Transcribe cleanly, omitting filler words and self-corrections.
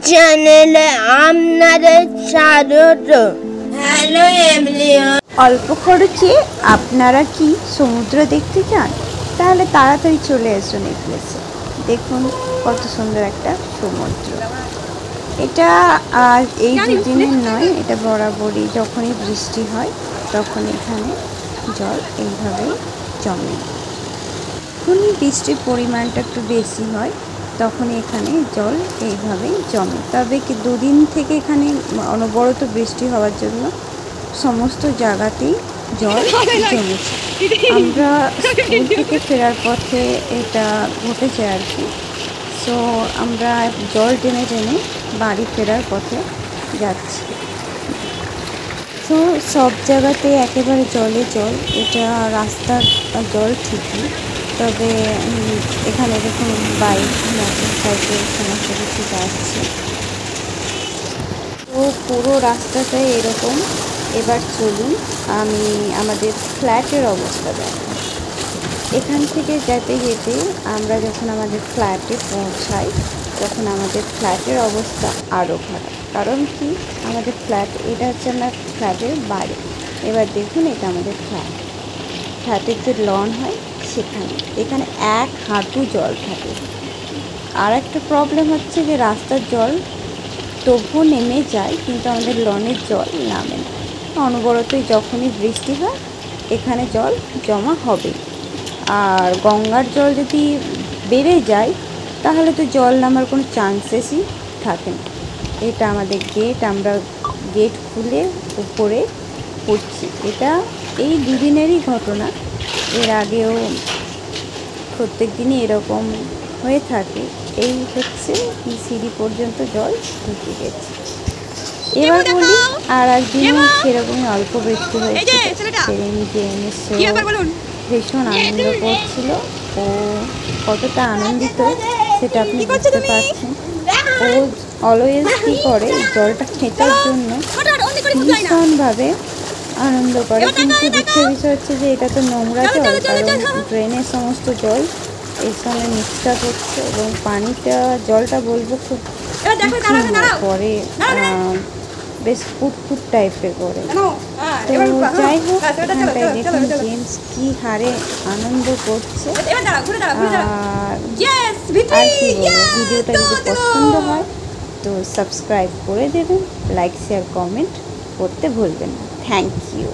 চ্যানেলে আপনাদের স্বাগত। Hello everyone. অল্প খরচে আপনারা কি সমুদ্র দেখতে চান? তাহলে তাড়াতাড়ি চলে আসুন এই প্লেসে। দেখুন কত সুন্দর একটা সমুদ্র। এটা আর এই দুদিনের নয়, এটা বরাবরই যখনই বৃষ্টি হয় তখন এখানে জল এইভাবেই জমে। যখনই বৃষ্টির পরিমাণটা একটু বেশি হয় তখন এখানে জল এইভাবেই জমে। তবে কি দুদিন থেকে এখানে অনবরত বৃষ্টি হওয়ার জন্য সমস্ত জায়গাতেই জল জমেছে। আমরা স্কুল থেকে ফেরার পথে এটা ঘটেছে আর কি। সো আমরা জল টেনে টেনে বাড়ি ফেরার পথে যাচ্ছি। তো সব জায়গাতে একেবারে জলে জল, এটা রাস্তার জল ঠিকই, তবে এখানে দেখুন বাইক মোটর সাইকেল সমস্ত কিছু যাচ্ছে। তো পুরো রাস্তাটাই এরকম। এবার চলুন আমি আমাদের ফ্ল্যাটের অবস্থা দেখাই। এখান থেকে যেতে যেতে আমরা যখন আমাদের ফ্ল্যাটে পৌঁছাই তখন আমাদের ফ্ল্যাটের অবস্থা আরও খারাপ। কারণ কি, আমাদের ফ্ল্যাট, এটা হচ্ছে আমার ফ্ল্যাটের বাড়ি। এবার দেখুন এটা আমাদের ফ্ল্যাট। ফ্ল্যাটের যে লন হয় সেখানে, এখানে এক হাঁটু জল থাকে। আর একটা প্রবলেম হচ্ছে যে রাস্তার জল তবুও নেমে যায়, কিন্তু আমাদের লনের জল নামে না। অনবরতই যখনই বৃষ্টি হয় এখানে জল জমা হবে। আর গঙ্গার জল যদি বেড়ে যায় তাহলে তো জল নামার কোনো চান্সেসই থাকে না। এটা আমাদের গেট, আমরা গেট খুলে উপরে উঠছি। এটা এই দুদিনেরই ঘটনা, এর আগেও প্রত্যেক দিনই এরকম হয়ে থাকে। এই হচ্ছে সিঁড়ি পর্যন্ত জল ঢুকে গেছে। এবার বলি, আর একদিনও সেরকমই অল্প বৃষ্টি হয়েছে। সেদিন জেমস ভীষণ আনন্দ করছিল। ও কতটা আনন্দিত সেটা আপনি বুঝতে পারছেন। ও অলওয়েজ কী করে, জলটা খেতার জন্য ভীষণভাবে আনন্দ করে। কিন্তু দুঃখের বিষয় হচ্ছে যে এটা তো নোংরা জল, কারণ ড্রেনের সমস্ত জল এর সঙ্গে মিক্সড আপ হচ্ছে এবং পানিটা, জলটা বলবো খুব পরে বেশ ফুটফুট টাইপের করে। তো যাই হোক, এখানটায় দেখুন জেমস কি হারে আনন্দ করছে। আর কি বলবো, ভিডিওটা যদি পছন্দ হয় তো সাবস্ক্রাইব করে দেবেন, লাইক শেয়ার কমেন্ট করতে ভুলবেন না। Thank you.